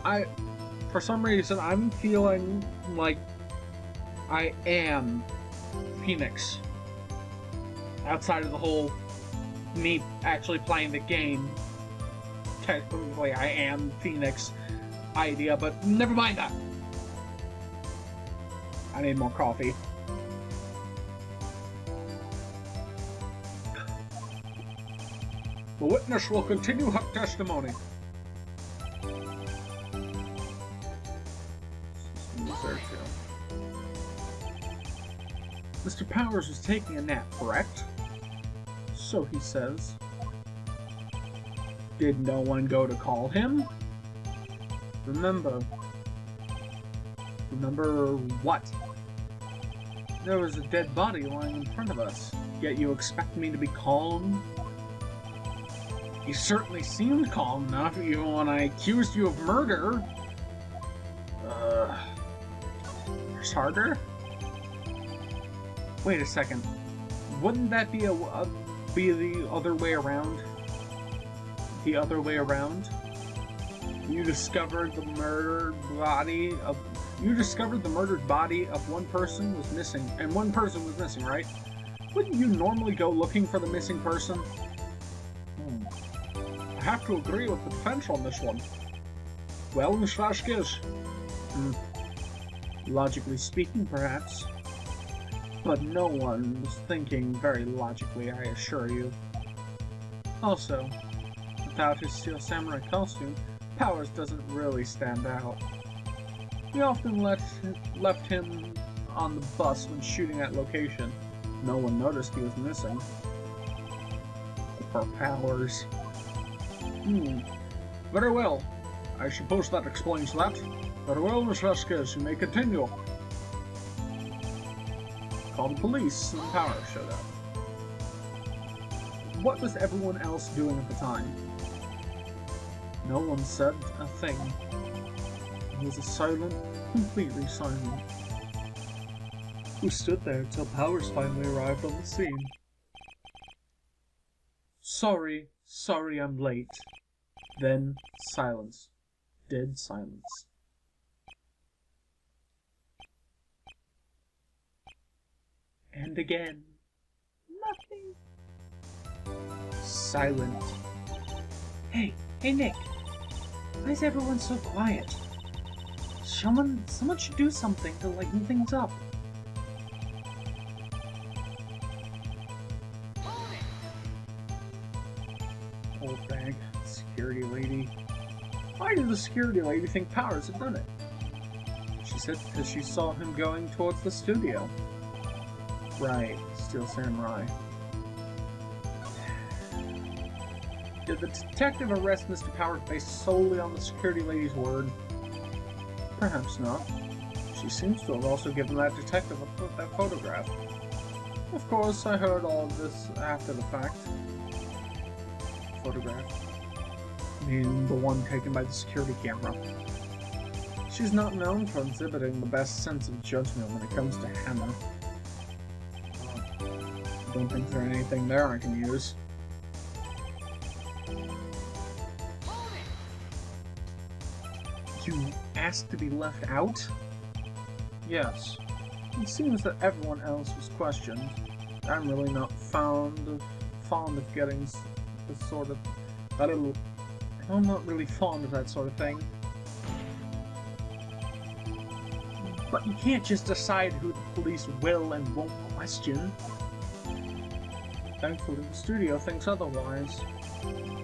For some reason, I'm feeling like I am Phoenix. Outside of the whole me actually playing the game, technically I am Phoenix idea, but never mind that. I need more coffee. The witness will continue her testimony. Mr. Powers was taking a nap, correct? So he says. Did no one go to call him? Remember what? There was a dead body lying in front of us, yet you expect me to be calm? You certainly seemed calm enough, even when I accused you of murder. There's harder? Wait a second. Wouldn't that be be the other way around? The other way around? You discovered the murdered body of one person was missing, and one person was missing, right? Wouldn't you normally go looking for the missing person? I have to agree with the defense on this one. Well, Miss Vasquez. Logically speaking, perhaps. But no one was thinking very logically, I assure you. Also, without his steel samurai costume, Powers doesn't really stand out. We often left him on the bus when shooting that location. No one noticed he was missing. Poor Powers. Very well. I suppose that explains that. Very well, Miss Vasquez, you may continue. Call the police, and Powers showed up. What was everyone else doing at the time? No one said a thing. It was a silent, completely silent. We stood there till Powers finally arrived on the scene. Sorry, I'm late. Then silence. Dead silence. And again. Nothing. Silent. Hey Nick. Why is everyone so quiet? Someone should do something to lighten things up. Old bag. Security lady. Why did the security lady think Powers had done it? She said because she saw him going towards the studio. Right, Steel Samurai. Did the detective arrest Mr. Powers based solely on the security lady's word? Perhaps not. She seems to have also given that detective that photograph. Of course, I heard all of this after the fact. Photograph? I mean, the one taken by the security camera. She's not known for exhibiting the best sense of judgment when it comes to Hannah. Don't think there's anything there I can use. You asked to be left out? Yes. It seems that everyone else was questioned. I'm really not fond of getting the sort of... I'm not really fond of that sort of thing. But you can't just decide who the police will and won't question. Thankfully, the studio thinks otherwise.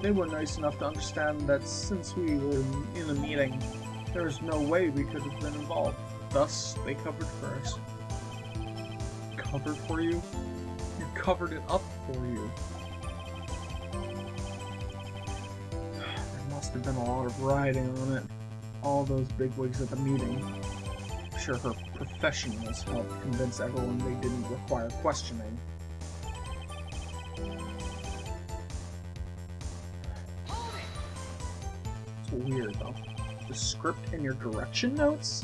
They were nice enough to understand that since we were in a meeting, there was no way we could have been involved. Thus, they covered for us. Covered for you? You covered it up for you. There must have been a lot of riding on it. All those bigwigs at the meeting. I'm sure her professionals helped convince everyone they didn't require questioning. It's weird, though. The script and your direction notes?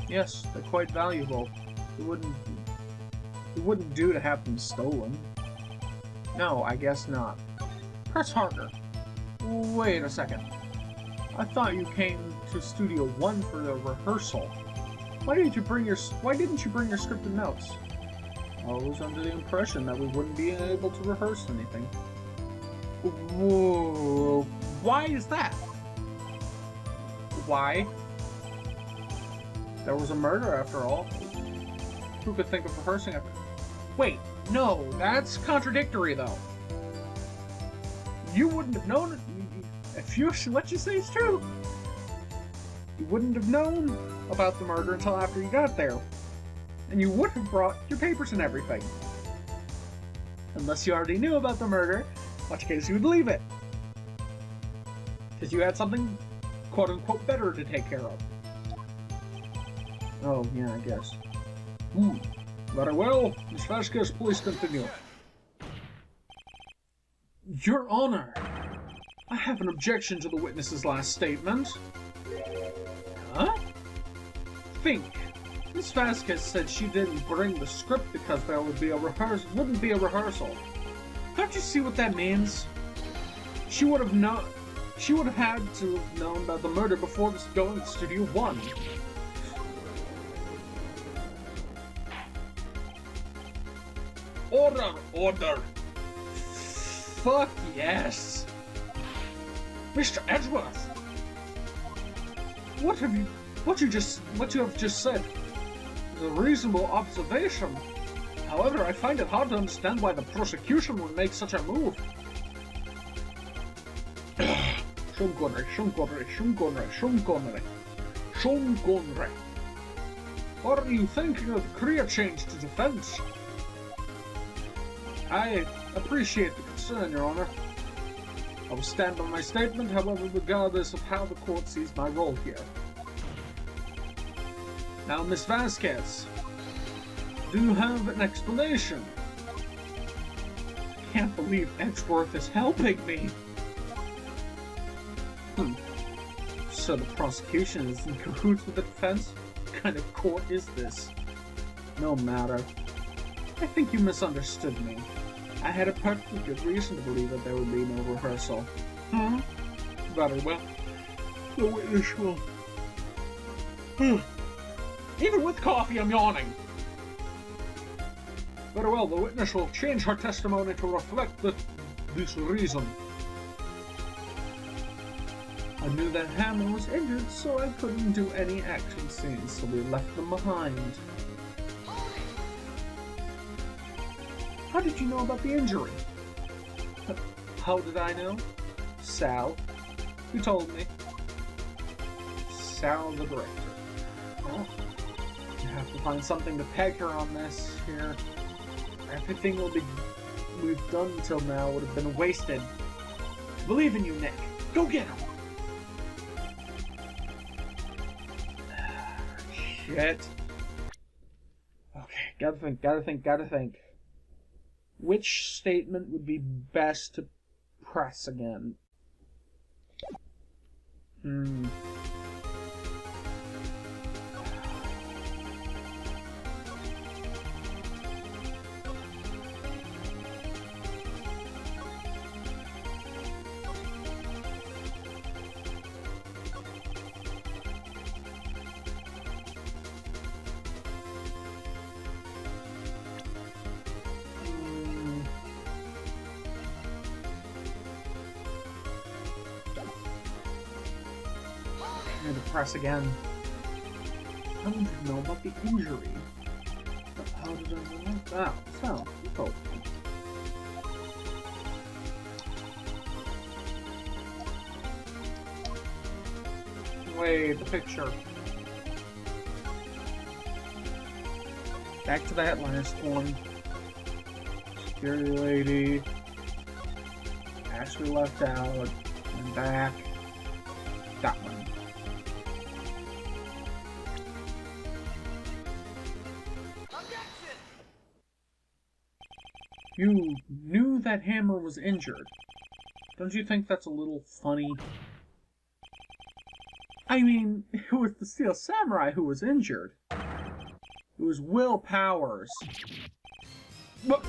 Yes, they're quite valuable. It wouldn't do to have them stolen. No, I guess not. Press harder. Wait a second. I thought you came to Studio 1 for the rehearsal. Why didn't you bring your scripted notes? I was under the impression that we wouldn't be able to rehearse anything. Whoa. Why is that? Why? There was a murder after all. Who could think of rehearsing it? Wait, no, that's contradictory though. You wouldn't have known it if what you say is true. You wouldn't have known about the murder until after you got there. And you would have brought your papers and everything. Unless you already knew about the murder, in which case you would leave it. Because you had something quote-unquote better to take care of. Oh, yeah, I guess. Very well. Miss Vasquez, please continue. Your Honor, I have an objection to the witness's last statement. Huh? Think. Miss Vasquez said she didn't bring the script because there wouldn't be a rehearsal. Don't you see what that means? She would have had to have known about the murder before going to Studio 1. Order! Order! Fuck yes! Mr. Edgeworth! What you have just said is a reasonable observation. However, I find it hard to understand why the prosecution would make such a move. Shungonre. Or are you thinking of career change to defense? I appreciate the concern, Your Honor. I will stand by my statement, however, regardless of how the court sees my role here. Now, Miss Vasquez, do you have an explanation? I can't believe Edgeworth is helping me. So the prosecution is in cahoots with the defense? What kind of court is this? No matter. I think you misunderstood me. I had a perfectly good reason to believe that there would be no rehearsal. Huh? Very well. The witness will... Even with coffee, I'm yawning. Very well, the witness will change her testimony to reflect this reason. I knew that Hammer was injured, so I couldn't do any action scenes, so we left them behind. How did you know about the injury? How did I know? Sal. Who told me? Sal, the director. Well, you have to find something to peg her on this here. Everything we've done until now would have been wasted. I believe in you, Nick. Go get him! Shit. Okay, gotta think. Which statement would be best to press again? To press again. I don't even know about the injury. But how did I know that? So, you told me. Wait, the picture. Back to that last one. Security lady. Ashley left out. And back. That one. You knew that Hammer was injured. Don't you think that's a little funny? I mean, it was the Steel Samurai who was injured. It was Will Powers. What?